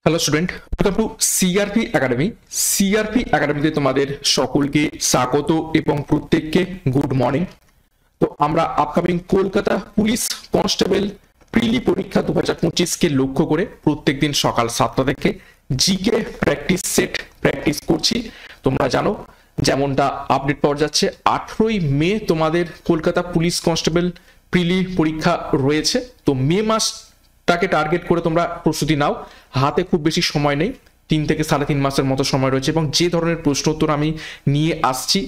Hello student, welcome to CRP academy. CRP একাডেমিতে তোমাদের সকলকে স্বাগত এবং প্রত্যেককে গুড মর্নিং। তো আমরা upcoming Kolkata police constable prelim পরীক্ষা 2025কে লক্ষ্য করে প্রত্যেকদিন সকাল 7টা থেকে জিকে প্র্যাকটিস সেট প্র্যাকটিস করছি। তোমরা জানো যেমনটা আপডেট পাওয়া যাচ্ছে 18ই মে তোমাদের কলকাতা পুলিশ কনস্টেবল প্রিলি পরীক্ষা রয়েছে। তো মে মাসটাকে টার্গেট করে তোমরা প্রস্তুতি নাও। হাতে খুব বেশি সময় নেই, 3 থেকে 3.5 মাসের মতো সময় রয়েছে এবং যে ধরনের প্রশ্ন উত্তর আমি নিয়ে আসছি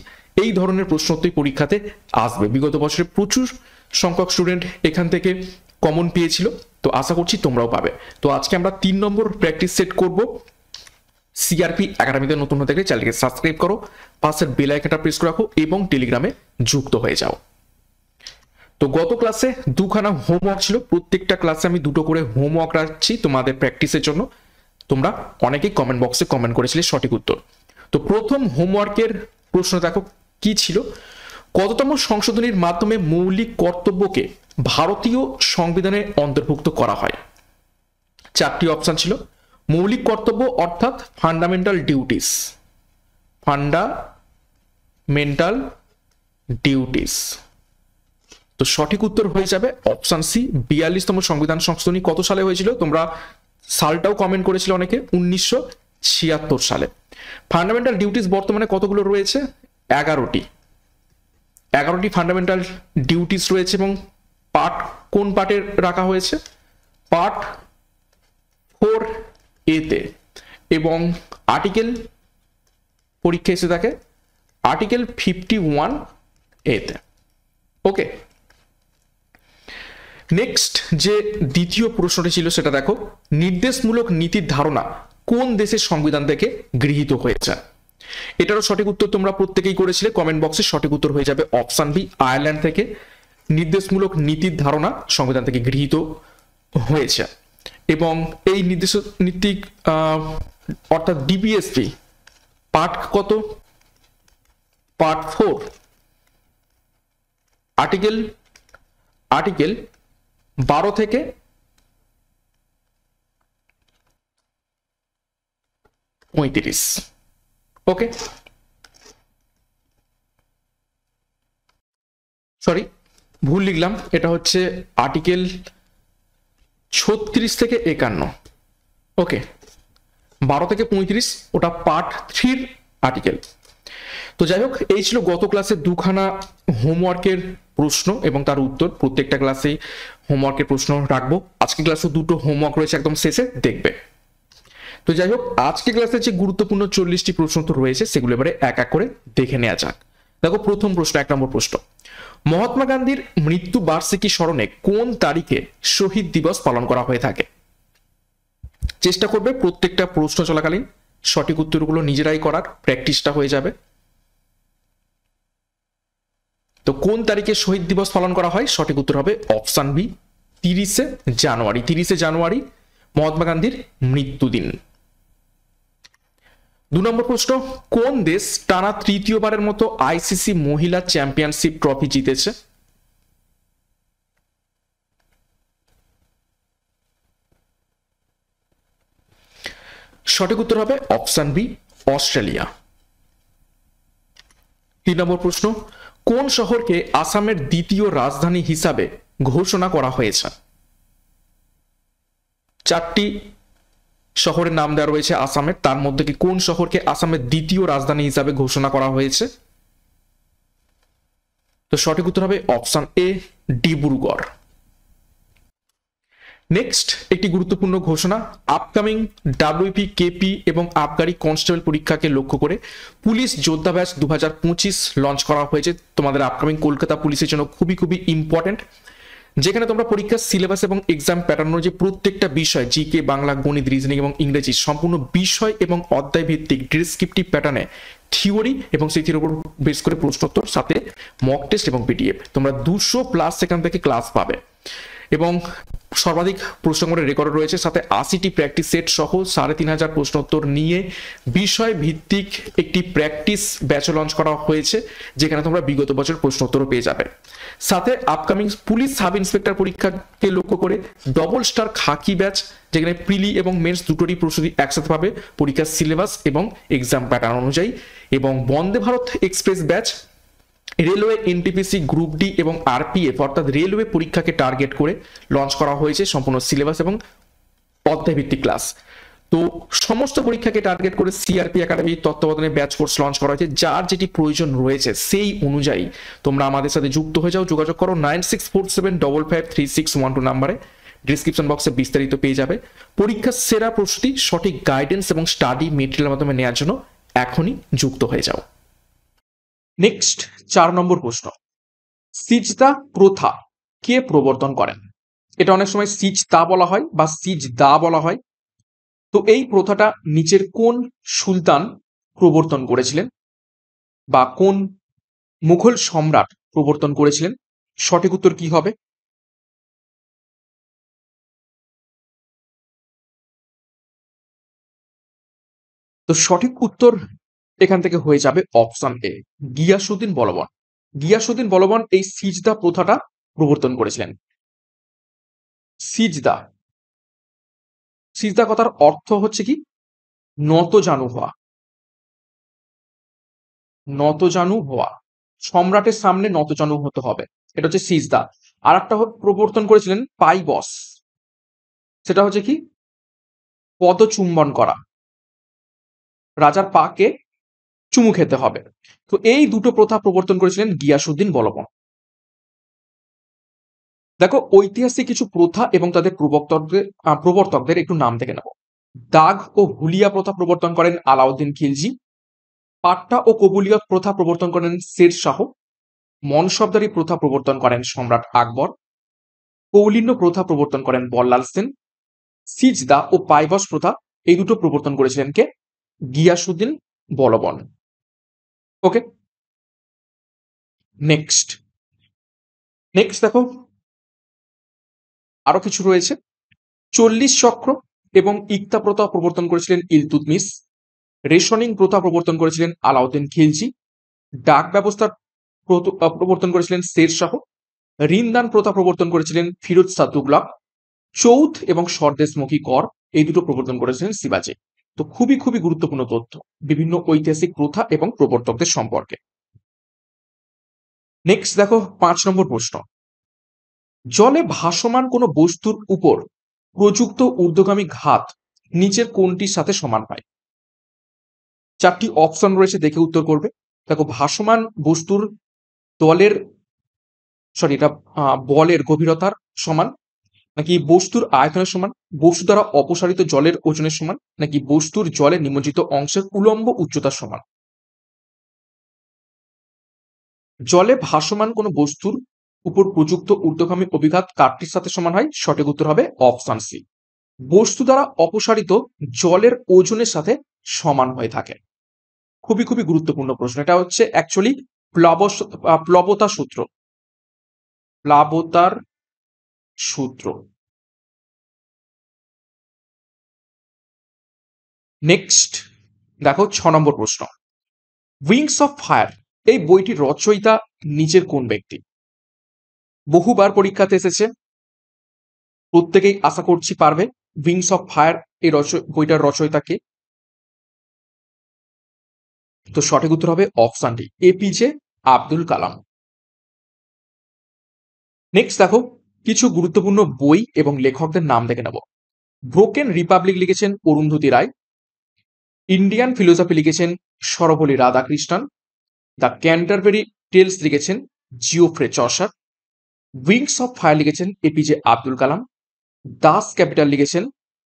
এই ধরনের প্রশ্ন উত্তর পরীক্ষাতে আসবে। বিগত বছরে প্রচুর সংখ্যক স্টুডেন্ট এখান থেকে কমন পেয়েছিল, তো আশা করছি তোমরাও পাবে। তো আজকে আমরা 3 নম্বর প্র্যাকটিস সেট করব। সিআরপি একাডেমিতে নতুন হতে গেলে চ্যানেলকে সাবস্ক্রাইব করো, পাশের বেল আইকনটা প্রেস করে রাখো এবং টেলিগ্রামে যুক্ত হয়ে যাও। তো গত ক্লাসে দুখানা হোমওয়ার্ক ছিল, প্রত্যেকটা ক্লাসে আমি দুটো করে হোমওয়ার্ক রাখছি তোমাদের প্র্যাকটিসের জন্য। তোমরা অনেকেই কমেন্ট বক্সে কমেন্ট করেছিলে সঠিক উত্তর। তো প্রথম হোমওয়ার্কের প্রশ্ন দেখো কি ছিল, কততম সংশোধনীর মাধ্যমে মৌলিক কর্তব্যকে ভারতীয় সংবিধানে অন্তর্ভুক্ত করা হয়? 4টি অপশন ছিল। মৌলিক কর্তব্য অর্থাৎ ফান্ডামেন্টাল ডিউটিস, ফান্ডামেন্টাল ডিউটিস। তো সঠিক উত্তর হয়ে যাবে অপশন সি, 42তম সংবিধান সংশোধনী কত সালে হয়েছিল? তোমরা সালটাও কমেন্ট করেছিল অনেকে, 1976 সালে। ফান্ডামেন্টাল ডিউটিস বর্তমানে কতগুলো রয়েছে? 11টি ফান্ডামেন্টাল ডিউটিস রয়েছে এবং পার্ট কোন পার্টে রাখা হয়েছে? পার্ট 4A তে। এবং আর্টিকেল পরীক্ষা এসে থাকে আর্টিকেল 51A তে। ওকে, নেক্সট যে দ্বিতীয় প্রশ্নটি ছিল সেটা দেখো, নির্দেশমূলক নীতির ধারণা কোন দেশের সংবিধান থেকে গৃহীত হয়েছে? এটারও সঠিক উত্তর তোমরা প্রত্যেকেই করেছিলে কমেন্ট বক্সে। সঠিক উত্তর হয়ে যাবে অপশন বি, আয়ারল্যান্ড থেকে নির্দেশমূলক নীতির ধারণা সংবিধান থেকে গৃহীত হয়েছে। এবং এই নীতি অর্থাৎ ডিপিএসপি পার্ট কত? পার্ট 4, আর্টিকেল 12 থেকে 35। ওকে, সরি ভুল লিখলাম, এটা হচ্ছে আর্টিকেল 36 থেকে 51। ওকে, 12 থেকে 35 ওটা পার্ট 3 আর্টিকেল। তো যাই হোক, এই ছিল গত ক্লাসে দুখানা হোমওয়ার্কের প্রশ্ন এবং তার উত্তর। প্রত্যেকটা ক্লাসেই হোমওয়ার্কের প্রশ্ন রাখবো। আজকে ক্লাসে দুটো হোমওয়ার্ক রয়েছে, একদম শেষে দেখবে। তো যাই হোক, আজকে ক্লাসে যে গুরুত্বপূর্ণ 40টি প্রশ্ন তো রয়েছে সেগুলো এবারে এক এক করে দেখে নেওয়া যাক। দেখো প্রথম প্রশ্ন, 1 নম্বর প্রশ্ন, মহাত্মা গান্ধীর মৃত্যু বার্ষিকী স্মরণে কোন তারিখে শহীদ দিবস পালন করা হয়ে থাকে? চেষ্টা করবে প্রত্যেকটা প্রশ্ন চলাকালীন সঠিক উত্তরগুলো নিজেরাই করার, প্র্যাকটিসটা হয়ে যাবে। তো কোন তারিখে শহীদ দিবস পালন করা হয়? সঠিক উত্তর হবে অপশন বি, 30শে জানুয়ারি। 30শে জানুয়ারি মহাত্মা গান্ধীর মৃত্যুদিন। 2 নম্বর প্রশ্ন, কোন দেশ টানা তৃতীয়বারের মতো আইসিসি মহিলা চ্যাম্পিয়নশিপ ট্রফি জিতেছে? সঠিক উত্তর হবে অপশন বি, অস্ট্রেলিয়া। 3 নম্বর প্রশ্ন, কোন শহরকে আসামের দ্বিতীয় রাজধানী হিসাবে ঘোষণা করা হয়েছে? 4টি শহরের নাম দেওয়া রয়েছে আসামের, তার মধ্যে কি কোন শহরকে আসামের দ্বিতীয় রাজধানী হিসাবে ঘোষণা করা হয়েছে? তো সঠিক উত্তর হবে অপশন এ, ডিব্রুগড়। নেক্সট একটি গুরুত্বপূর্ণ ঘোষণা, আপকামিং ডাব্লিউপি, কেপি এবং আবগারি কনস্টেবল পরীক্ষাকে লক্ষ্য করে পুলিশ যোদ্ধা ব্যাচ 2025 লঞ্চ করা হয়েছে। তোমাদের আপকামিং কলকাতা পুলিশের জন্য খুবই ইম্পর্টেন্ট, যেখানে তোমরা পরীক্ষার সিলেবাস এবং এক্সাম প্যাটার্ন যে প্রত্যেকটা বিষয় জিকে, বাংলা, গণিত, রিজনিং এবং ইংরেজি সম্পূর্ণ বিষয় এবং অধ্যায় ভিত্তিক ডেসক্রিপটিভ প্যাটার্নে থিওরি এবং সেইটির উপর বেস করে প্রশ্নোত্তর, সাথে মক টেস্ট এবং পিডিএফ। তোমরা 200+ সেখান থেকে ক্লাস পাবে এবং সর্বাধিক প্রশ্ন করে রেকর্ড রয়েছে, সাথে 80টি প্র্যাকটিস সেট সহ 3500 প্রশ্নোত্তর নিয়ে বিষয় ভিত্তিক একটি প্র্যাকটিস ব্যাচ লঞ্চ করা হয়েছে, যেখানে তোমরা বিগত বছর প্রশ্নোত্তরও পেয়ে যাবে। সাথে আপকামিং পুলিশ সাব ইন্সপেক্টর পরীক্ষাকে লক্ষ্য করে ডবল স্টার খাকি ব্যাচ, যেখানে প্রিলি এবং মেন্স দুটোরই প্রস্তুতি একসাথে পাবে পরীক্ষার সিলেবাস এবং এক্সাম প্যাটার্ন অনুযায়ী। এবং Vande Bharat express batch railway, NTPC, group D এবং আরপিএফ অর্থাৎ রেলওয়ে পরীক্ষাকে টার্গেট করে লঞ্চ করা হয়েছে সম্পূর্ণ সিলেবাস এবং অধ্যায়ভিত্তিক ক্লাস। তো সমস্ত পরীক্ষাকে টার্গেট করে সিআরপি একাডেমি তত্ত্বাবধানে ব্যাচ কোর্স লঞ্চ করা হয়েছে। যার যেটি প্রয়োজন রয়েছে সেই অনুযায়ী তোমরা আমাদের সাথে যুক্ত হয়ে যাও, যোগাযোগ করো 9647553612 নাম্বারে। ডিসক্রিপশন বক্সে বিস্তারিত পেয়ে যাবে। পরীক্ষার সেরা প্রস্তুতি, সঠিক গাইডেন্স এবং স্টাডি মেটেরিয়ালের মাধ্যমে নেওয়ার জন্য এখনই যুক্ত হয়ে যাও। নেক্সট 4 নম্বর প্রশ্ন, সিজদা প্রথা কে প্রবর্তন করেন? এটা অনেক সময় সিজদা বলা হয় বা সিজদা বলা হয়। তো এই প্রথাটা নিচের কোন সুলতান প্রবর্তন করেছিলেন বা কোন মুঘল সম্রাট প্রবর্তন করেছিলেন? সঠিক উত্তর কি হবে? তো সঠিক উত্তর এখান থেকে হয়ে যাবে অপশন এ, গিয়াসুদ্দিন বলবন। গিয়াসুদ্দিন বলবন এই সিজদা প্রথাটা প্রবর্তন করেছিলেন। সিজদা, সিজদা কথার অর্থ হচ্ছে কি? নতজানু হওয়া, নতজানু হওয়া, সম্রাটের সামনে নতজানু হতে হবে, এটা হচ্ছে সিজদা। আর একটা প্রবর্তন করেছিলেন পাইবস, সেটা হচ্ছে কি? পদচুম্বন করা, রাজার পাকে চুমু খেতে হবে। তো এই দুটো প্রথা প্রবর্তন করেছিলেন গিয়াসুদ্দিন বলবন। দেখো ঐতিহাসিক কিছু প্রথা এবং তাদের প্রবর্তকদের একটু নাম থেকে নেব। দাগ ও হুলিয়া প্রথা প্রবর্তন করেন আলাউদ্দিন খিলজি। পাট্টা ও কবুলিয়ত প্রথা প্রবর্তন করেন শের শাহ। মনসবদারি প্রথা প্রবর্তন করেন সম্রাট আকবর। কৌলিন্য প্রথা প্রবর্তন করেন বল্লাল সেন। সিজদা ও পাইবস প্রথা এই দুটো প্রবর্তন করেছিলেন কে? গিয়াসুদ্দিন বলবন। ওকে, নেক্সট নেক্সট দেখো আরো কিছু রয়েছে। 40 চক্র এবং ইকতা প্রথা প্রবর্তন করেছিলেন ইলতুৎমিশ। রেশনিং প্রথা প্রবর্তন করেছিলেন আলাউদ্দিন খিলজি। ডাক ব্যবস্থার প্রবর্তন করেছিলেন শের শাহ। ঋণদান প্রথা প্রবর্তন করেছিলেন ফিরোজ শাহ তুগলক। চৌথ এবং স্বদেশমুখী কর এই দুটো প্রবর্তন করেছিলেন শিবাজী। তো খুবই খুবই গুরুত্বপূর্ণ তথ্য বিভিন্ন ঐতিহাসিক প্রথা এবং প্রবর্তকদের সম্পর্কে। নেক্সট দেখো 5 নম্বর প্রশ্ন, জলে ভাসমান কোনো বস্তুর উপর প্রযুক্ত ঊর্ধ্বগামী ঘাত নিচের কোনটির সাথে সমান হয়? 4টি অপশন রয়েছে, দেখে উত্তর করবে। দেখো ভাসমান বস্তুর তলের এটা বলের গভীরতার সমান, নাকি বস্তুর আয়তনের সমান, বস্তু দ্বারা অপসারিত জলের ওজনের সমান, নাকি বস্তুর জলে নিমজ্জিত অংশের উলম্ব উচ্চতার সমান? জলে ভাসমান কোনো বস্তুর উপর প্রযুক্ত ঊর্ধ্বগামী অভিঘাত কারটির সাথে সমান হয়? সঠিক উত্তর হবে অপশন সি, বস্তু দ্বারা অপসারিত জলের ওজনের সাথে সমান হয়ে থাকে। খুবই খুবই গুরুত্বপূর্ণ প্রশ্ন, এটা হচ্ছে অ্যাকচুয়ালি প্লবতা সূত্র, প্লাবতার সূত্র। নেক্সট দেখো 6 নম্বর প্রশ্ন, উইংস অফ ফায়ার এই বইটির রচয়িতা নিচের কোন ব্যক্তি? বহুবার পরীক্ষাতে এসেছে, প্রত্যেকেই আশা করছি পারবে। উইংস অফ ফায়ার এই বইটার রচয়িতা কে? তো সঠিক উত্তর হবে option D, APJ Abdul Kalam. Next দেখো কিছু গুরুত্বপূর্ণ বই এবং লেখকদের নাম দেখে নেব। ব্রোকেন রিপাবলিক লিখেছেন অরুন্ধতী রায়। ইন্ডিয়ান ফিলোসফি লিখেছেন সরবলি রাধাকৃষ্ণন। দ্য ক্যান্টারবেরি টেলস লিখেছেন Geoffrey Chaucer. Wings of fire লিখেছেন এপিজে আব্দুল কালাম। দাস ক্যাপিটাল লিখেছেন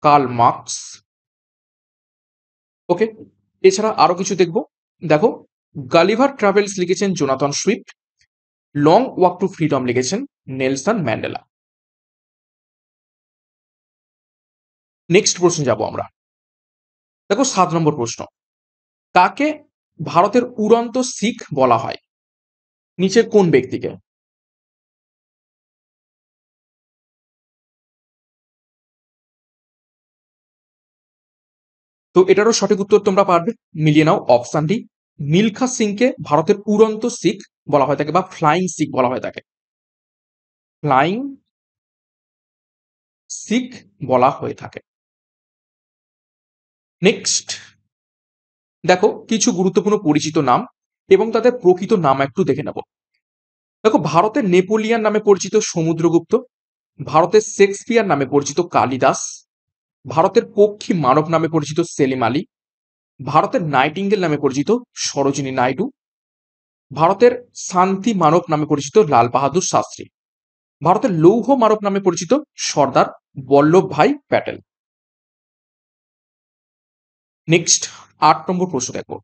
কার্ল মার্কস। ওকে, এছাড়া আরো কিছু দেখব। দেখো গালিভার ট্রাভেলস লিখেছেন Jonathan Swift. Long walk two freedom লিখেছেন নেলসন ম্যান্ডেলা। নেক্সট প্রশ্ন যাব আমরা। দেখো 7 নম্বর প্রশ্ন, কাকে ভারতের উড়ন্ত শিখ বলা হয়? নিচের কোন ব্যক্তিকে? তো এটারও সঠিক উত্তর তোমরা পারবে। মিলিয়ে নাও অপশন ডি, মিলখা সিংকে ভারতের উড়ন্ত শিখ বলা হয়ে থাকে বা ফ্লাইং শিখ বলা হয়ে থাকে। ফ্লাইং শিখ বলা হয়ে থাকে। নেক্সট দেখো কিছু গুরুত্বপূর্ণ পরিচিত নাম এবং তাদের প্রকৃত নাম একটু দেখে নেব। দেখো ভারতের নেপোলিয়ান নামে পরিচিত সমুদ্রগুপ্ত, ভারতের শেক্সপিয়ার নামে পরিচিত কালিদাস, ভারতের পক্ষী মানব নামে পরিচিত সেলিম আলী, ভারতের নাইটিঙ্গেল নামে পরিচিত সরোজিনী নাইডু, ভারতের শান্তি মানব নামে পরিচিত লাল বাহাদুর শাস্ত্রী, ভারতের লৌহ মানব নামে পরিচিত সর্দার বল্লভ ভাই প্যাটেল। নেক্সট ৮ নম্বর প্রশ্ন দেখো,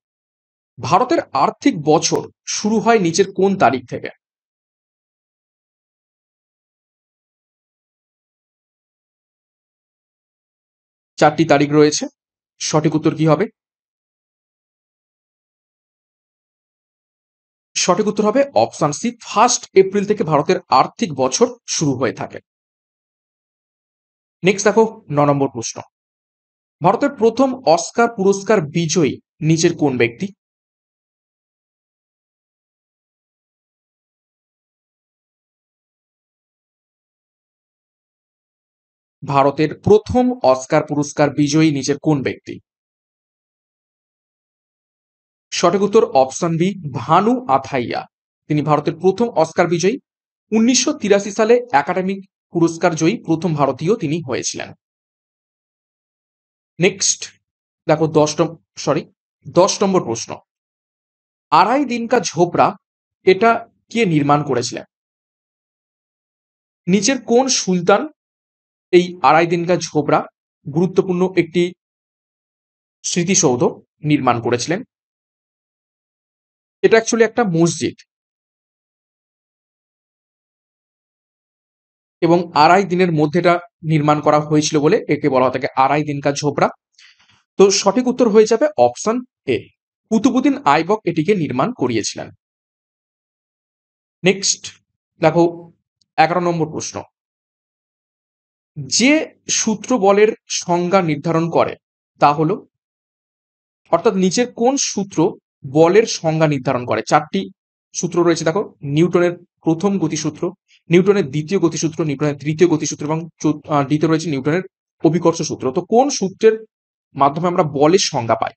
ভারতের আর্থিক বছর শুরু হয় নিচের কোন তারিখ থেকে? চারটি তারিখ রয়েছে, সঠিক উত্তর কি হবে? সঠিক উত্তর হবে অপশন সি, 1 এপ্রিল থেকে ভারতের আর্থিক বছর শুরু হয়ে থাকে। নেক্সট দেখো ৯ নম্বর প্রশ্ন, ভারতের প্রথম অস্কার পুরস্কার বিজয়ী নিচের কোন ব্যক্তি? ভারতের প্রথম অস্কার পুরস্কার বিজয়ী নিচের কোন ব্যক্তি? সঠিক উত্তর অপশন বি, ভানু আথাইয়া। তিনি ভারতের প্রথম অস্কার বিজয়ী। ১৯৮৩ সালে একাডেমি পুরস্কার জয়ী প্রথম ভারতীয় তিনি হয়েছিলেন। নেক্সট দেখো ১০ নম্বর প্রশ্ন, আড়াই দিন কা ঝোপড়া এটা কে নির্মাণ করেছিলেন? নিচের কোন সুলতান এই আড়াই দিন কা ঝোপড়া গুরুত্বপূর্ণ একটি স্মৃতিসৌধ নির্মাণ করেছিলেন? এটা অ্যাকচুয়ালি একটা মসজিদ এবং আড়াই দিনের মধ্যে এটা নির্মাণ করা হয়েছিল বলে একে বলা হয়ে থাকে আড়াই দিন কা ঝোপড়া। তো সঠিক উত্তর হয়ে যাবে অপশন এ, কুতুবুদ্দিন আইবক এটিকে নির্মাণ করিয়েছিলেন। নেক্সট দেখো ১১ নম্বর প্রশ্ন, যে সূত্র বলের সংজ্ঞা নির্ধারণ করে তা হলো, অর্থাৎ নিচের কোন সূত্র বলের সংজ্ঞা নির্ধারণ করে? চারটি সূত্র রয়েছে দেখো, নিউটনের প্রথম গতিসূত্র, নিউটনের দ্বিতীয় গতিসূত্র, নিউটনের তৃতীয় গতিসূত্র এবং দ্বিতীয় রয়েছে নিউটনের অভিকর্ষ সূত্র। তো কোন সূত্রের মাধ্যমে আমরা বলের সংজ্ঞা পাই?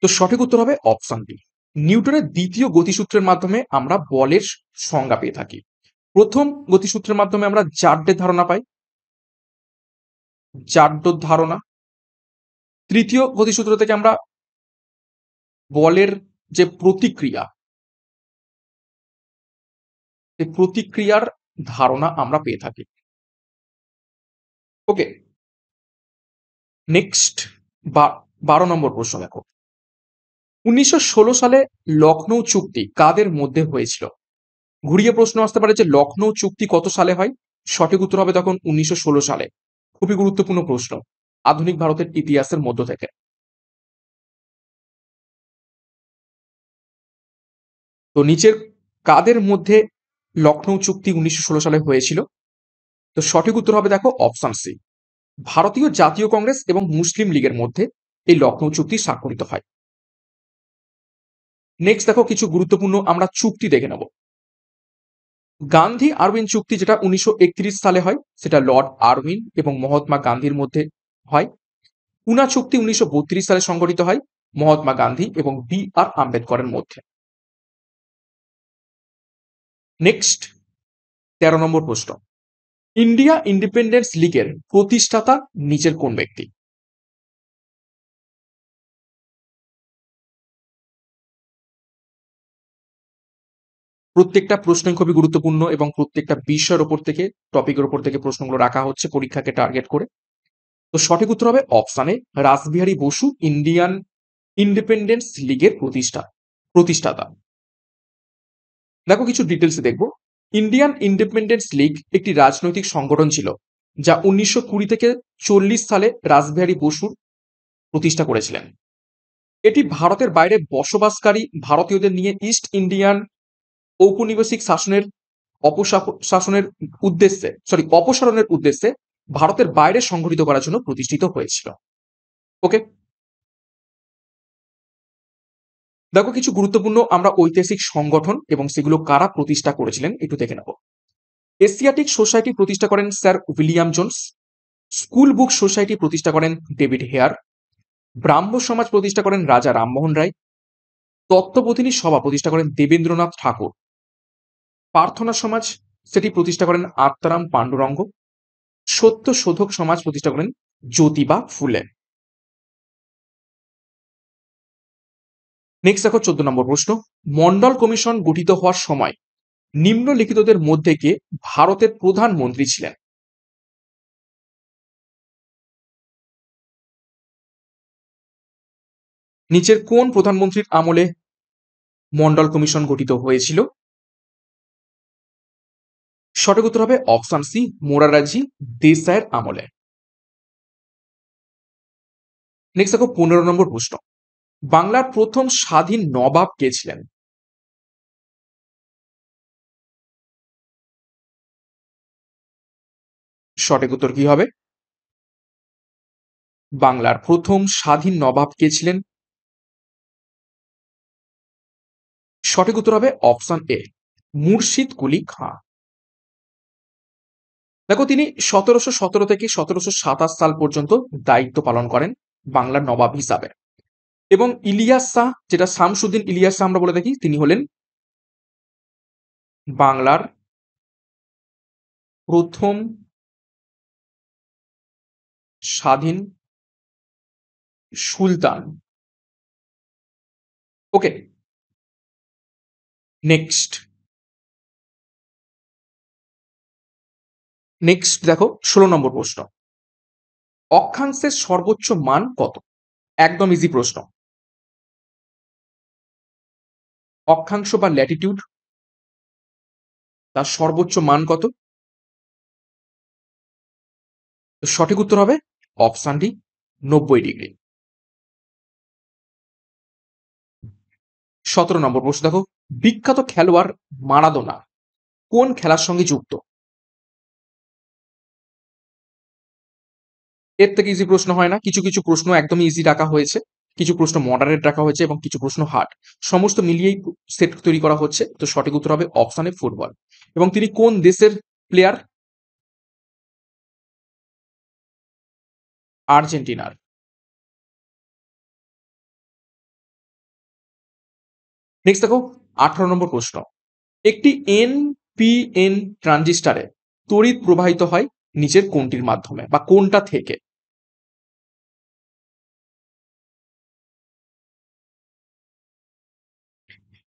তো সঠিক উত্তর হবে অপশন বি, নিউটনের দ্বিতীয় গতিসূত্রের মাধ্যমে আমরা বলের সংজ্ঞা পেয়ে থাকি। প্রথম গতিসূত্রের মাধ্যমে আমরা জাড্ডের ধারণা পাই, জাড্ডর ধারণা। তৃতীয় গতিসূত্র থেকে আমরা বলের যে প্রতিক্রিয়া, এই প্রতিক্রিয়ার ধারণা আমরা পেয়ে থাকি। ওকে, নেক্সট ১২ নম্বর প্রশ্ন দেখো, ১৯১৬ সালে লখনৌ চুক্তি কাদের মধ্যে হয়েছিল? ঘুরিয়ে প্রশ্ন আসতে পারে যে লখনৌ চুক্তি কত সালে হয়? সঠিক উত্তর হবে তখন ১৯১৬ সালে। খুবই গুরুত্বপূর্ণ প্রশ্ন আধুনিক ভারতের ইতিহাসের মধ্য থেকে। তো নিচের কাদের মধ্যে লখনৌ চুক্তি ১৯১৬ সালে হয়েছিল? তো সঠিক উত্তর হবে দেখো অপশন সি, ভারতীয় জাতীয় কংগ্রেস এবং মুসলিম লীগের মধ্যে এই লখনৌ চুক্তি স্বাক্ষরিত হয়। নেক্সট দেখো কিছু গুরুত্বপূর্ণ আমরা চুক্তি দেখে নেব। গান্ধী আরউইন চুক্তি যেটা ১৯৩১ সালে হয়, সেটা লর্ড আরউইন এবং মহাত্মা গান্ধীর মধ্যে হয়। পুনা চুক্তি ১৯৩২ সালে সংগঠিত হয় মহাত্মা গান্ধী এবং বি আর আম্বেদকরের মধ্যে। নেক্সট ১৩ নম্বর প্রশ্ন, ইন্ডিয়া ইন্ডিপেন্ডেন্স লীগের প্রতিষ্ঠাতা নিচের কোন ব্যক্তি? প্রত্যেকটা প্রশ্নই খুবই গুরুত্বপূর্ণ এবং প্রত্যেকটা বিষয়ের উপর থেকে টপিকের উপর থেকে প্রশ্নগুলো রাখা হচ্ছে পরীক্ষাকে টার্গেট করে। তো সঠিক উত্তর হবে অপশানে রাসবিহারী বসু ইন্ডিয়ান ইন্ডিপেন্ডেন্স লীগের প্রতিষ্ঠাতা। দেখো কিছু ডিটেলস দেখবো। ইন্ডিয়ান ইন্ডিপেন্ডেন্স লীগ একটি রাজনৈতিক সংগঠন ছিল যা ১৯২০ থেকে ৪০ সালে রাসবিহারী বসুর প্রতিষ্ঠা করেছিলেন। এটি ভারতের বাইরে বসবাসকারী ভারতীয়দের নিয়ে ইস্ট ইন্ডিয়ান ঔপনিবেশিক শাসনের অপসারণের উদ্দেশ্যে ভারতের বাইরে সংগঠিত করার জন্য প্রতিষ্ঠিত হয়েছিল। ওকে, দেখো কিছু গুরুত্বপূর্ণ আমরা ঐতিহাসিক সংগঠন এবং সেগুলো কারা প্রতিষ্ঠা করেছিলেন একটু দেখে নেব। এশিয়াটিক সোসাইটি প্রতিষ্ঠা করেন sir William Jones. School book society প্রতিষ্ঠা করেন ডেভিড হেয়ার। ব্রাহ্ম সমাজ প্রতিষ্ঠা করেন রাজা রামমোহন রায়। তত্ত্ববোধিনী সভা প্রতিষ্ঠা করেন দেবেন্দ্রনাথ ঠাকুর। প্রার্থনা সমাজ সেটি প্রতিষ্ঠা করেন আত্মারাম পাণ্ডুরঙ্গ। সত্য শোধক সমাজ প্রতিষ্ঠা করেন জ্যোতিবা ফুলে। নেক্সট দেখো 14 নম্বর প্রশ্ন, মন্ডল কমিশন গঠিত হওয়ার সময় নিম্নলিখিতদের মধ্যে কে ভারতের প্রধানমন্ত্রী ছিলেন? নিচের কোন প্রধানমন্ত্রীর আমলে মন্ডল কমিশন গঠিত হয়েছিল? সঠিক উত্তর হবে অপশন সি, মোরারজি দেসাইয়ের আমলে। নেক্সট দেখো 15 নম্বর প্রশ্ন, বাংলার প্রথম স্বাধীন নবাব কে ছিলেন? সঠিক উত্তর কি হবে? বাংলার প্রথম স্বাধীন নবাব কে ছিলেন? সঠিক উত্তর হবে অপশন এ, মুর্শিদ কুলি খাঁ। দেখো তিনি 1717 থেকে 1727 সাল পর্যন্ত দায়িত্ব পালন করেন বাংলার নবাব হিসাবে। এবং ইলিয়াস শাহ, যেটা শামসুদ্দিন ইলিয়াস শাহ আমরা বলে থাকি, তিনি হলেন বাংলার প্রথম স্বাধীন সুলতান। ওকে, নেক্সট দেখো 16 নম্বর প্রশ্ন, অক্ষাংশের সর্বোচ্চ মান কত? একদম ইজি প্রশ্ন। অক্ষাংশ বা ল্যাটিটিউড, তার সর্বোচ্চ মান কত? সঠিক উত্তর হবে অপশন ডি, 90 ডিগ্রি। 17 নম্বর প্রশ্ন দেখো, বিখ্যাত খেলোয়াড় মারাদোনা কোন খেলার সঙ্গে যুক্ত? এর থেকে ইজি প্রশ্ন হয় না। কিছু কিছু প্রশ্ন একদমই ইজি রাখা হয়েছে, কিছু প্রশ্ন মডারেট রাখা হয়েছে এবং কিছু প্রশ্ন হার্ড, সমস্ত মিলিয়েই সেট তৈরি করা হচ্ছে। তো সঠিক উত্তর হবে অপশন এ, ফুটবল। এবং তিনি কোন দেশের প্লেয়ার? আর্জেন্টিনার। নেক্সট দেখো 18 নম্বর প্রশ্ন, একটি এনপিএন ট্রানজিস্টারে তড়িৎ প্রবাহিত হয় নিচের কোনটির মাধ্যমে বা কোনটা থেকে?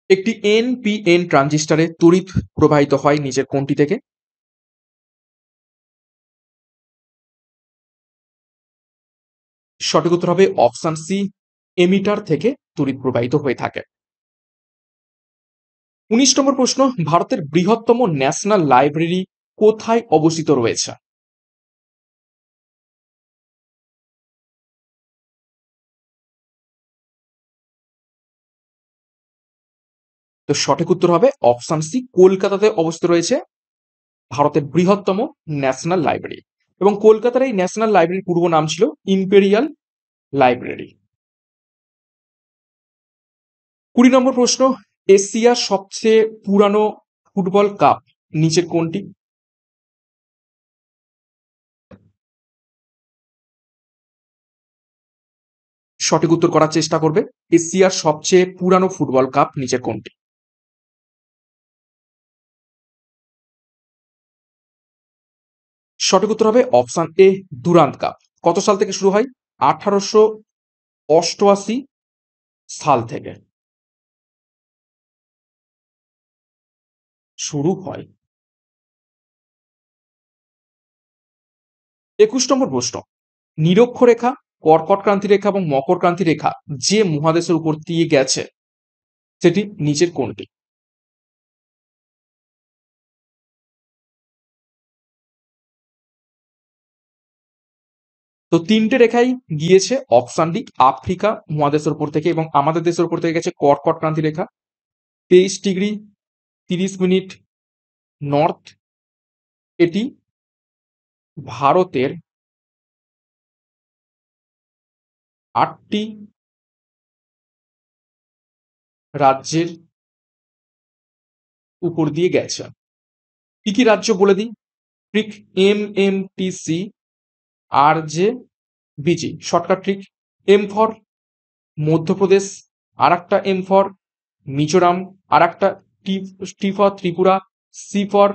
একটি এনপিএন ট্রানজিস্টারে তড়িৎ প্রবাহিত হয় নিচের কোনটি থেকে? সঠিক উত্তর হবে অপশন সি, এমিটার থেকে তড়িৎ প্রবাহিত হয়ে থাকে। 19 নম্বর প্রশ্ন, ভারতের বৃহত্তম ন্যাশনাল লাইব্রেরি কোথায় অবস্থিত রয়েছে? তো সঠিক উত্তর হবে অপশন সি, কলকাতাতে অবস্থিত রয়েছে ভারতের বৃহত্তম ন্যাশনাল লাইব্রেরি। এবং কলকাতার এই ন্যাশনাল লাইব্রেরির পূর্ব নাম ছিল ইম্পেরিয়াল লাইব্রেরি। 20 নম্বর প্রশ্ন, এশিয়ার সবচেয়ে পুরানো ফুটবল কাপ নিচের কোনটি? সঠিক উত্তর করার চেষ্টা করবে। এশিয়ার সবচেয়ে পুরানো ফুটবল কাপ নিচের কোনটি? সঠিক উত্তর হবে অপশন এ, দুরান্ত কাপ। কত সাল থেকে শুরু হয়? 1888 সাল থেকে শুরু হয়। 21 নম্বর প্রশ্ন, নিরক্ষরেখা, কর্কট ক্রান্তি রেখা এবং মকর ক্রান্তি রেখা যে মহাদেশের উপর দিয়ে গেছে সেটি নিচের কোনটি? তো তিনটে রেখাই গিয়েছে অপশন ডি, আফ্রিকা মহাদেশের উপর থেকে, এবং আমাদের দেশের উপর থেকে গেছে কর্কট ক্রান্তি রেখা 23 ডিগ্রি 30 মিনিট নর্থ এটি ভারতের 8টি রাজ্যের উপর দিয়ে গেছে। কি কি রাজ্য বলে দিই? Trick MMTC, RJBG, shortcut trick. M for Madhya Pradesh, আর একটা এম ফর মিজোরাম, আর একটা T for Tripura, C for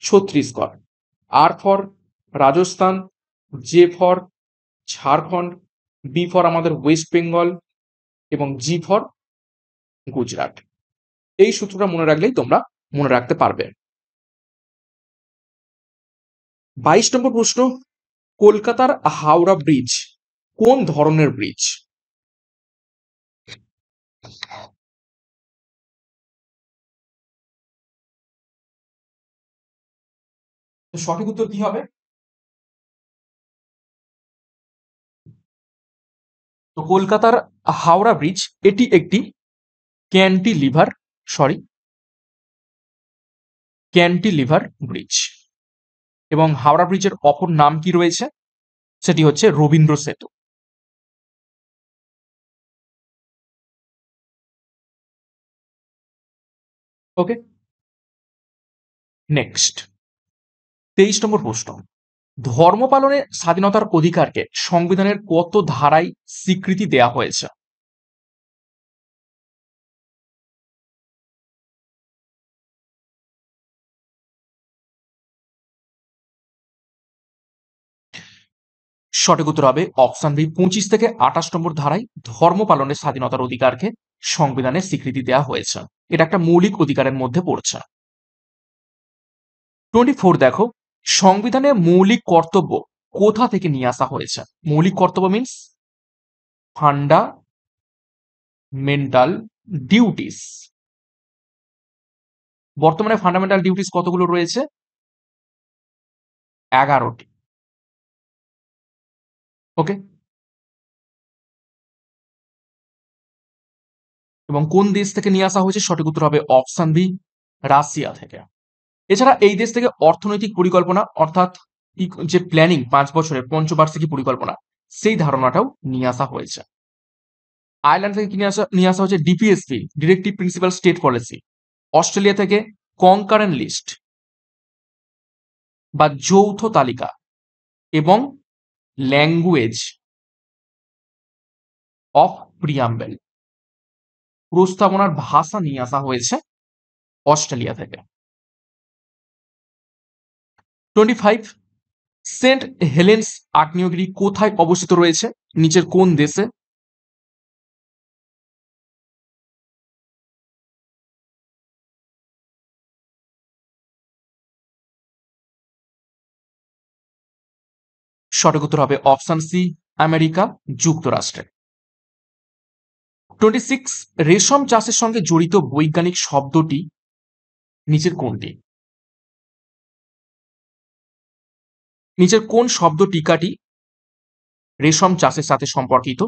Chhattisgarh, R for Rajasthan, J for Jharkhand, B for আমাদের ওয়েস্ট বেঙ্গল এবং জি ফর গুজরাট। এই সূত্রটা মনে রাখলেই তোমরা মনে রাখতে পারবে। 22 নম্বর প্রশ্ন, কলকাতার হাওড়া ব্রিজ কোন ধরনের ব্রিজ? সঠিক উত্তর কি হবে? তো কলকাতার হাওড়া ব্রিজ এটি একটি ক্যান্টিলিভার ব্রিজ এবং হাওড়া ব্রিজের অপর নাম কি রয়েছে? সেটি হচ্ছে রবীন্দ্র সেতু। ওকে, নেক্সট 23 নম্বর প্রশ্ন, ধর্ম পালনের স্বাধীনতার অধিকারকে সংবিধানের কত ধারায় স্বীকৃতি দেয়া হয়েছে? সঠিক উত্তর হবে অপশন বি, 25 থেকে 28 নম্বর ধারায় ধর্ম পালনের স্বাধীনতার অধিকারকে সংবিধানে স্বীকৃতি দেওয়া হয়েছে। এটা একটা মৌলিক অধিকারের মধ্যে পড়ছে। 24 দেখো, সংবিধানে মৌলিক কর্তব্য কোথা থেকে নিয়ে আসা হয়েছে? মৌলিক কর্তব্য মিন্স ফান্ডামেন্টাল ডিউটিস। বর্তমানে ফান্ডামেন্টাল ডিউটিস কতগুলো রয়েছে? 11টি। ওকে, এবং কোন দেশ থেকে নিয়ে আসা হয়েছে? সঠিক উত্তর হবে অপশন বি, রাশিয়া থেকে। এছাড়া এই দেশ থেকে অর্থনৈতিক পরিকল্পনা অর্থাৎ যে প্ল্যানিং 5 বছরের পঞ্চবার্ষিকী পরিকল্পনা, সেই ধারণাটাও নিয়ে আসা হয়েছে। আয়ারল্যান্ড থেকে কি নিয়ে আসা হয়েছে? DPSP, directive principal state policy. Australia থেকে কনকারেন্ট লিস্ট বা যৌথ তালিকা এবং ল্যাঙ্গুয়েজ অফ প্রিয়াম্বেল, প্রস্তাবনার ভাষা নিয়ে আসা হয়েছে অস্ট্রেলিয়া থেকে। 25, সেন্ট হেলেন্স আগ্নেয়গিরি কোথায় অবস্থিত রয়েছে? নিচের কোন দেশে? সঠিক উত্তর হবে অপশন সি, আমেরিকা যুক্তরাষ্ট্রে। 26, রেশম চাষের সঙ্গে জড়িত বৈজ্ঞানিক শব্দটি নিচের কোনটি? নিচের কোন শব্দ টিকাটি রেশম চাষের সাথে সম্পর্কিত?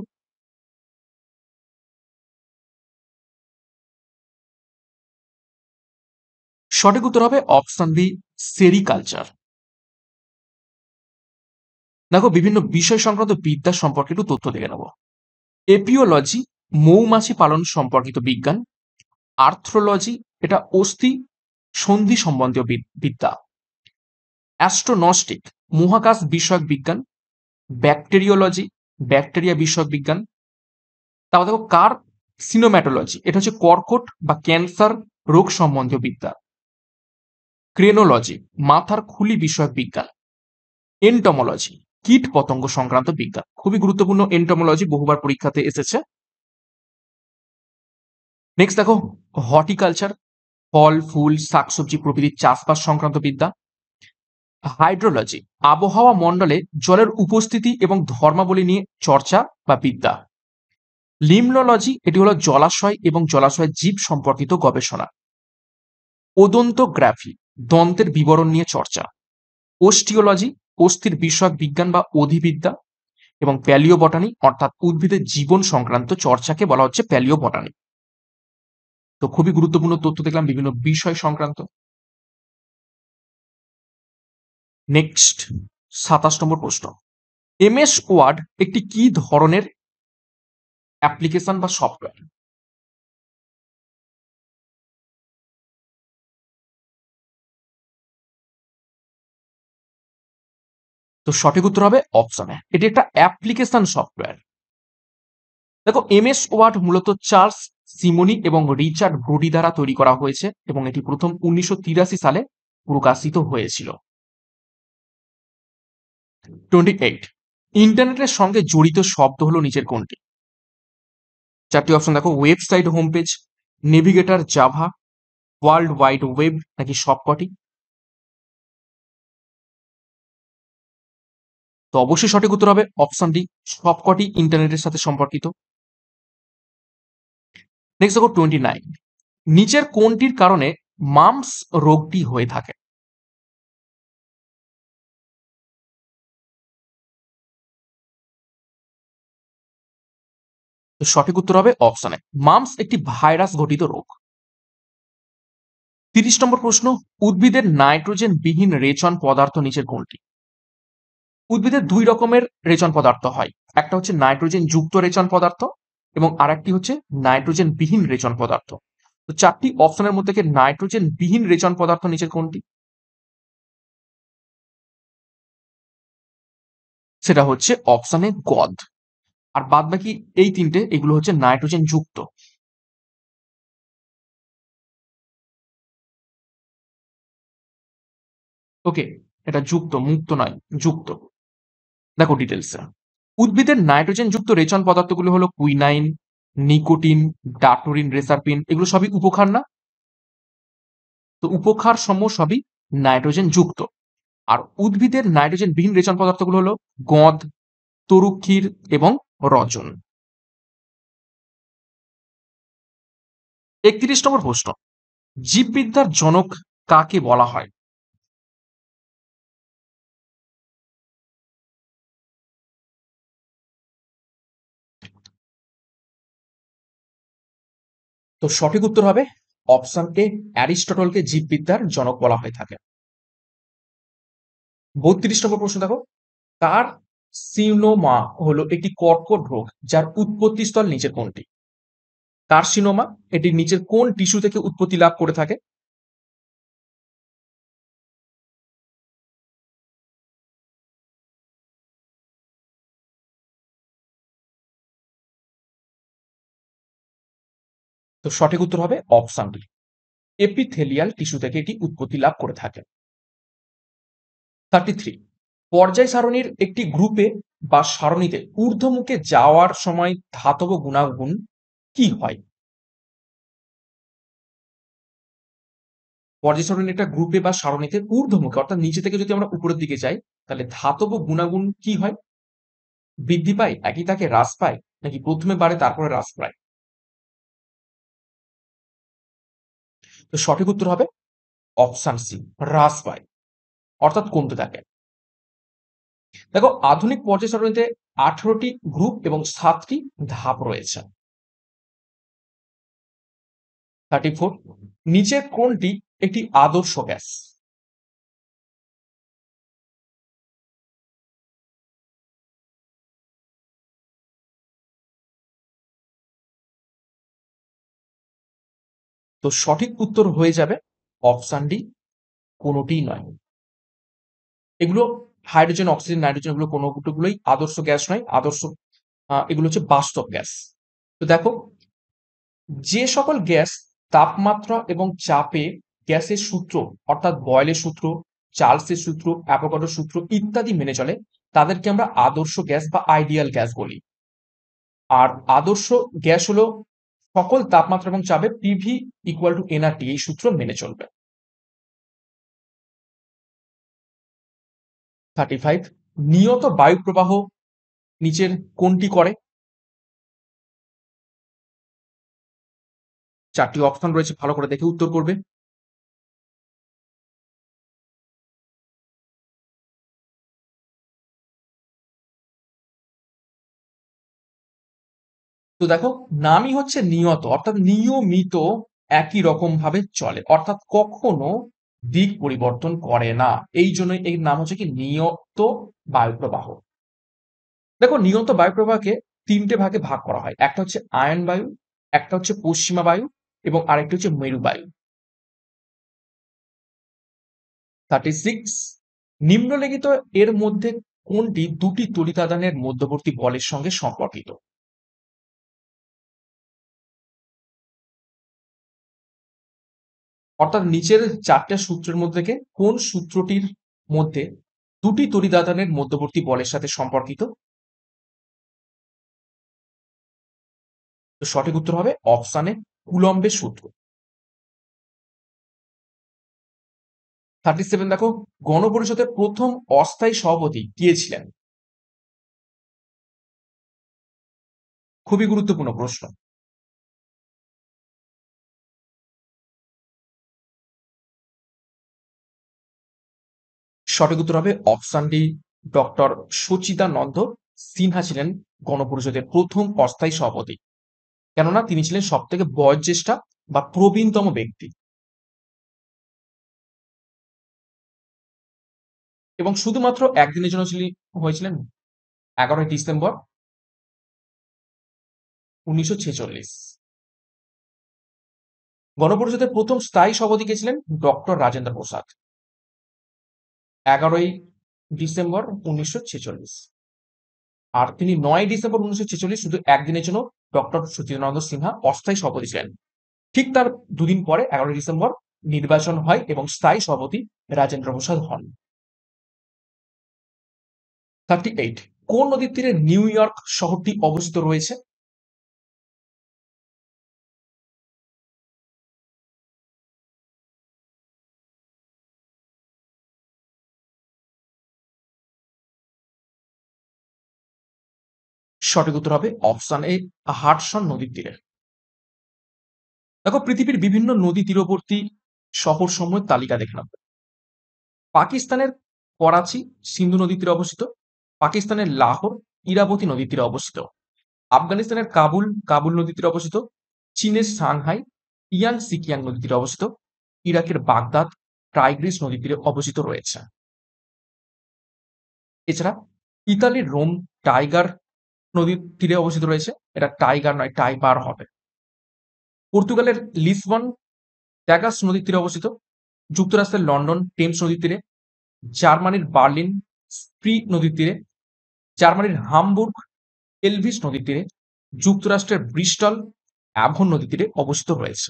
সঠিক উত্তর হবে অপশন বি, সেরিকালচার। দেখো, বিভিন্ন বিষয় সংক্রান্ত বিদ্যা সম্পর্কে একটু তথ্য দেখে নেব। এপিওলজি মৌমাছি পালন সম্পর্কিত বিজ্ঞান। আর্থ্রোলজি এটা অস্থি সন্ধি সম্বন্ধীয় বিদ্যা। অ্যাস্ট্রোনস্টিক মহাকাশ বিষয়ক বিজ্ঞান। ব্যাকটেরিওলজি ব্যাকটেরিয়া বিষয়ক বিজ্ঞান। তারপর দেখো সিনোম্যাটোলজি, এটা হচ্ছে কর্কট বা ক্যান্সার রোগ সম্বন্ধীয় বিদ্যা। ক্রেনোলজি মাথার খুলি বিষয়ক বিজ্ঞান। এন্টমোলজি কীট পতঙ্গ সংক্রান্ত বিজ্ঞান। খুবই গুরুত্বপূর্ণ এন্টমোলজি, বহুবার পরীক্ষাতে এসেছে। নেক্সট দেখো, হর্টিকালচার ফল ফুল শাকসবজি প্রভৃতির চাষবাস সংক্রান্ত বিদ্যা। হাইড্রোলজি আবহাওয়া মণ্ডলে জলের উপস্থিতি এবং ধর্মাবলী নিয়ে চর্চা বা বিদ্যা। লিমনোলজি এটি হলো জলাশয় এবং জলাশয়ের জীব সম্পর্কিত গবেষণা। ওদন্তোগ্রাফি দন্তের বিবরণ নিয়ে চর্চা। ওস্টিওলজি অস্থির বিষয়ক বিজ্ঞান বা অধিবিদ্যা। এবং প্যালিও বটানি অর্থাৎ উদ্ভিদের জীবন সংক্রান্ত চর্চাকে বলা হচ্ছে প্যালিও বটানি। তো খুবই গুরুত্বপূর্ণ তথ্য দেখলাম বিভিন্ন বিষয় সংক্রান্ত। নেক্সট 27 নম্বর প্রশ্ন, এমএস ওয়ার্ড একটি কি ধরনের অ্যাপ্লিকেশন বা সফটওয়্যার? তো সঠিক উত্তর হবে অপশনে, এটি একটা অ্যাপ্লিকেশন সফটওয়্যার। দেখো, এমএস ওয়ার্ড মূলত চার্লস সিমনি এবং রিচার্ড ব্রোডি দ্বারা তৈরি করা হয়েছে এবং এটি প্রথম 1983 সালে প্রকাশিত হয়েছিল। 28, ইন্টারনেটের সঙ্গে জড়িত শব্দ হলো নিচের কোনটি? চারটি অপশন দেখো, website home page, navigator, Java, world wide web নাকি সবকটি? তো অবশ্যই সঠিক উত্তর হবে অপশন ডি, সবকটি ইন্টারনেটের সাথে সম্পর্কিত। নেক্সট দেখো 29, নিচের কোনটির কারণে মাম্পস রোগটি হয়ে থাকে? তো সঠিক উত্তর হবে অপশনে, মাম্পস একটি ভাইরাস ঘটিত রোগ। 30 নম্বর প্রশ্ন, উদ্ভিদের নাইট্রোজেন বিহীন রেচন পদার্থ নিচের কোনটি? উদ্ভিদের দুই রকমের রেচন পদার্থ হয়, একটা হচ্ছে নাইট্রোজেন যুক্ত রেচন পদার্থ এবং আরেকটি হচ্ছে নাইট্রোজেন বিহীন রেচন পদার্থ। তো চারটি অপশনের মধ্যে থেকে নাইট্রোজেন বিহীন রেচন পদার্থ নিচের কোনটি? সেটা হচ্ছে অপশনে গদ। আর বাদ বাকি এই তিনটে, এগুলো হচ্ছে নাইট্রোজেন যুক্ত। ওকে, এটা যুক্ত, মুক্ত নয়, যুক্ত। দেখো ডিটেলস, উদ্ভিদের নাইট্রোজেন যুক্ত রেচন পদার্থগুলো হলো কুইনাইন, নিকোটিন, ডাটোরিন, রেসারপিন, এগুলো সবই উপক্ষার না? তো উপক্ষার সমূহ সবই নাইট্রোজেন যুক্ত। আর উদ্ভিদের নাইট্রোজেন বিহীন রেচন পদার্থগুলো হলো গঁদ, তরুক্ষীর এবং রজন। 31 নম্বর প্রশ্ন, জীববিদ্যার জনক কাকে বলা হয়? তো সঠিক উত্তর হবে অপশন এ, অ্যারিস্টটলকে জীববিদ্যার জনক বলা হয়ে থাকে। 32 নম্বর প্রশ্ন দেখো, কার্সিনোমা হলো একটি কর্কট রোগ যার উৎপত্তি স্থল নিচের কোনটি? কার্সিনোমা এটি নিচের কোন টিস্যু থেকে উৎপত্তি লাভ করে থাকে? তো সঠিক উত্তর হবে অপশন ডি, এপিথেলিয়াল টিস্যু থেকে এটি উৎপত্তি লাভ করে থাকে। 33, পর্যায় সারণীর একটি গ্রুপে বা সারণীতে ঊর্ধ্বমুখে যাওয়ার সময় ধাতব গুণাগুণ কি হয়? পর্যায় সারণীর একটা গ্রুপে বা সারণীতে ঊর্ধ্বমুখে অর্থাৎ নিচে থেকে যদি আমরা উপরের দিকে যাই, তাহলে ধাতব গুণাগুণ কি হয়? বৃদ্ধি পায়, একই থাকে, হ্রাস পায়, নাকি প্রথমে বাড়ে তারপরে হ্রাস পায়? তো সঠিক উত্তর হবে অপশন সি, হ্রাস পায়, অর্থাৎ কমতে থাকে। দেখো, আধুনিক পর্যায় সারণীতে 18টি গ্রুপ এবং 7টি ধাপ রয়েছে। 34, নিচের কোনটি একটি আদর্শ গ্যাস? তো সঠিক উত্তর হয়ে যাবে অপশন ডি, কোনোটিই নয়। এগুলো হাইড্রোজেন, অক্সিজেন, নাইট্রোজেন, এগুলো কোনোগুলোই আদর্শ গ্যাস নয়। আদর্শ এগুলো হচ্ছে বাস্তব গ্যাস। তো দেখো, যে সকল গ্যাস তাপমাত্রা এবং চাপে গ্যাসের সূত্র অর্থাৎ বয়েলের সূত্র, চার্লসের সূত্র, অ্যাভোগাড্রোর সূত্র ইত্যাদি মেনে চলে, তাদেরকে আমরা আদর্শ গ্যাস বা আইডিয়াল গ্যাস বলি। আর আদর্শ গ্যাস হলো সকল তাপমাত্রা এবং চাপে পিভি ইকুয়াল টু এনআরটি, এই সূত্র মেনে চলবে। 35, নিয়ত বায়ু প্রবাহ নিচের কোনটি করে? চারটি অপশন রয়েছে, ভালো করে দেখে উত্তর করবে। তো দেখো, নামই হচ্ছে নিয়ত, অর্থাৎ নিয়মিত একই রকম ভাবে চলে, অর্থাৎ কখনো দিক পরিবর্তন করে না, এই জন্য এর নাম হচ্ছে কি নিয়ত বায়ুপ্রবাহ। দেখো নিয়ত বায়ুপ্রবাহকে তিনটে ভাগে ভাগ করা হয়, একটা হচ্ছে আয়ন বায়ু, একটা হচ্ছে পশ্চিমা বায়ু এবং আরেকটা হচ্ছে মেরু বায়ু। 36 নিম্নলিখিত এর মধ্যে কোনটি দুটি তড়িতাদানের মধ্যবর্তী বলের সঙ্গে সম্পর্কিত? অর্থাৎ নিচের চারটে সূত্রের মধ্যে থেকে কোন সূত্রটির মধ্যে দুটি তড়িতাদানের মধ্যবর্তী বলের সাথে সম্পর্কিত? তো সঠিক উত্তর হবে অপশানে কুলম্বের সূত্র। 37 দেখো, গণপরিষদের প্রথম অস্থায়ী সভাপতি কে ছিলেন? খুবই গুরুত্বপূর্ণ প্রশ্ন। সঠিক উত্তর হবে option D, doctor Sachidananda Sinha ছিলেন গণপরিষদের প্রথম অস্থায়ী সভাপতি, কেননা তিনি ছিলেন সব থেকে বয়োজ্যেষ্ঠা বা প্রবীণতম ব্যক্তি এবং শুধুমাত্র একদিনের জন্য হয়েছিলেন 11 ডিসেম্বর 1946। গণপরিষদের প্রথম স্থায়ী সভাপতি কে ছিলেন? Doctor Rajendra Prasad, 11 December 1946। আর তিনি 9 ডিসেম্বর 1946 শুধু একদিনের জন্য ডক্টর সচিদানন্দ সিনহা অস্থায়ী সভাপতি ছিলেন। ঠিক তার দুদিন পরে 11 ডিসেম্বর নির্বাচন হয় এবং স্থায়ী সভাপতি রাজেন্দ্র প্রসাদ হন। 38 কোন নদীর তীরে নিউ ইয়র্ক শহরটি অবস্থিত রয়েছে? সঠিক উত্তর হবে অপশন এ, হাডসন নদীর তীরে। দেখো পৃথিবীর বিভিন্ন নদী তীরবর্তী শহর সমূহের তালিকা দেখে নাও। পাকিস্তানের করাচি সিন্ধু নদীর তীরে অবস্থিত, পাকিস্তানের লাহোর ইরাবতী নদীর তীরে অবস্থিত, আফগানিস্তানের কাবুল কাবুল নদীর তীরে অবস্থিত, চীনের সাংহাই ইয়াং সিকিয়াং নদীর তীরে অবস্থিত, ইরাকের বাগদাদ টাইগ্রিস নদীর তীরে অবস্থিত রয়েছে। এছাড়া ইতালির রোম টাইগার নদীর তীরে অবস্থিত রয়েছে, এটা টাইগার নয় টাইবার হবে। পর্তুগালের লিসবন ট্যাগাস নদীর তীরে অবস্থিত, যুক্তরাষ্ট্রের লন্ডন টেমস নদীর তীরে, জার্মানির বার্লিন স্প্রি নদীর তীরে, জার্মানির হামবুর্গ এলভিস নদীর তীরে, যুক্তরাষ্ট্রের ব্রিস্টল অ্যাভন নদীর তীরে অবস্থিত রয়েছে।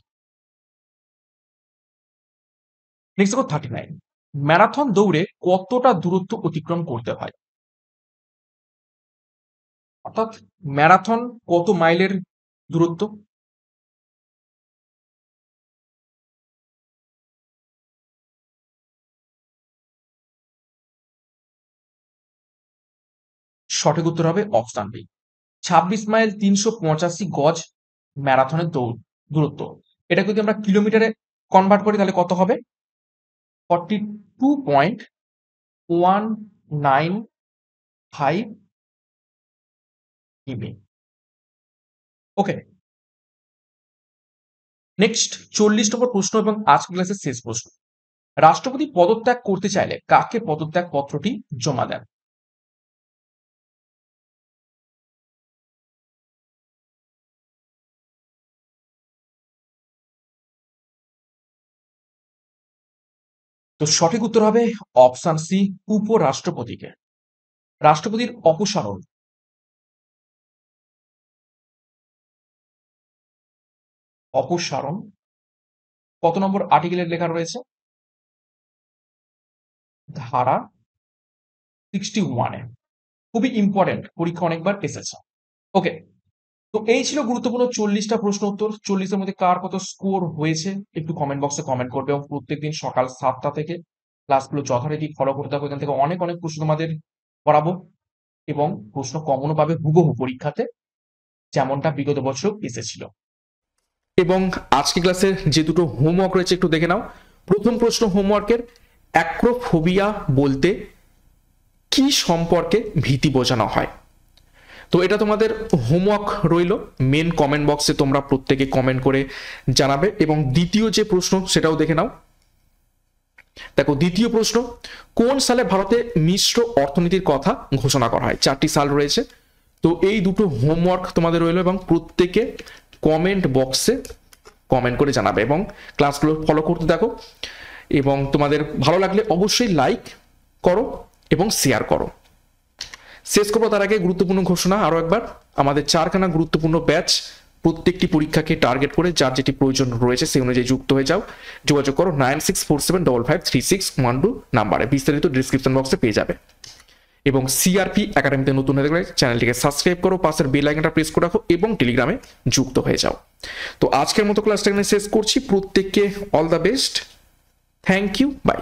নেক্সট দেখো 39 ম্যারাথন দৌড়ে কতটা দূরত্ব অতিক্রম করতে হয়? অর্থাৎ ম্যারাথন কত মাইলের দূরত্ব? সঠিক উত্তর হবে অপশন বি, 26 মাইল 385 গজ ম্যারাথনের দূরত্ব। এটা যদি আমরা কিলোমিটারে কনভার্ট করি তাহলে কত হবে? 42.195 কিমি। ওকে, নেক্সট 40 নম্বর প্রশ্ন এবং আজকের ক্লাসের শেষ প্রশ্ন। রাষ্ট্রপতি পদত্যাগ করতে চাইলে কাকে পদত্যাগ পত্রটি জমা দেন? তো সঠিক উত্তর হবে অপশন সি, উপরাষ্ট্রপতিকে। রাষ্ট্রপতির অপসারণ অপসারণ কত নম্বর আর্টিকেলের লেখা রয়েছে? ধারা 61-এ। খুবই ইম্পর্টেন্ট, পরীক্ষা অনেকবার এসেছে। ওকে, তো এই ছিল গুরুত্বপূর্ণ 40টা প্রশ্ন উত্তর। 40-এর মধ্যে কার কত স্কোর হয়েছে একটু কমেন্ট বক্সে কমেন্ট করবে এবং প্রত্যেকদিন সকাল 7টা থেকে ক্লাসগুলো যথারীতি ফলো করতে থাকো। এখান থেকে অনেক অনেক প্রশ্ন তোমাদের করাবো এবং প্রশ্ন কমনও পাবে হুবহু পরীক্ষাতে, যেমনটা বিগত বছর এসেছিল। এবং আজকে ক্লাসের যে দুটো হোমওয়ার্ক রয়েছে একটু দেখে নাও। প্রথম প্রশ্ন হোমওয়ার্কের, অ্যাক্রোফোবিয়া বলতে কি সম্পর্কে ভীতি বোঝানো হয়? তো এটা তোমাদের হোমওয়ার্ক রইল, মেন কমেন্ট বক্সে তোমরা প্রত্যেকে কমেন্ট করে জানাবে। এবং দ্বিতীয় যে প্রশ্ন সেটাও দেখে নাও, দেখো দ্বিতীয় প্রশ্ন, কোন সালে ভারতে মিশ্র অর্থনীতির কথা ঘোষণা করা হয়? 4টি সাল রয়েছে। তো এই দুটো হোমওয়ার্ক তোমাদের রইলো এবং প্রত্যেকে কমেন্ট বক্সে কমেন্ট করে জানাবে এবং ক্লাসগুলো ফলো করতে থাকো এবং তোমাদের ভালো লাগলে অবশ্যই লাইক করো এবং শেয়ার করো। শেষ করবো তার আগে গুরুত্বপূর্ণ ঘোষণা আরো একবার, আমাদের 4খানা গুরুত্বপূর্ণ ব্যাচ, প্রত্যেকটি পরীক্ষাকে টার্গেট করে যার যেটি প্রয়োজন রয়েছে সেই অনুযায়ী যুক্ত হয়ে যাও। যোগাযোগ করো 9647553612 নাম্বারে, বিস্তারিত ডিসক্রিপশন বক্সে পেয়ে যাবে। এবং সিআরপি একাডেমিতে নতুন হয়ে গেলে চ্যানেলটিকে সাবস্ক্রাইব করো, পাশের বেল আইকনটা প্রেস করে রাখো এবং টেলিগ্রামে যুক্ত হয়ে যাও। তো আজকের মতো ক্লাসটা এখানে শেষ করছি। প্রত্যেককে all the best, thank you, by.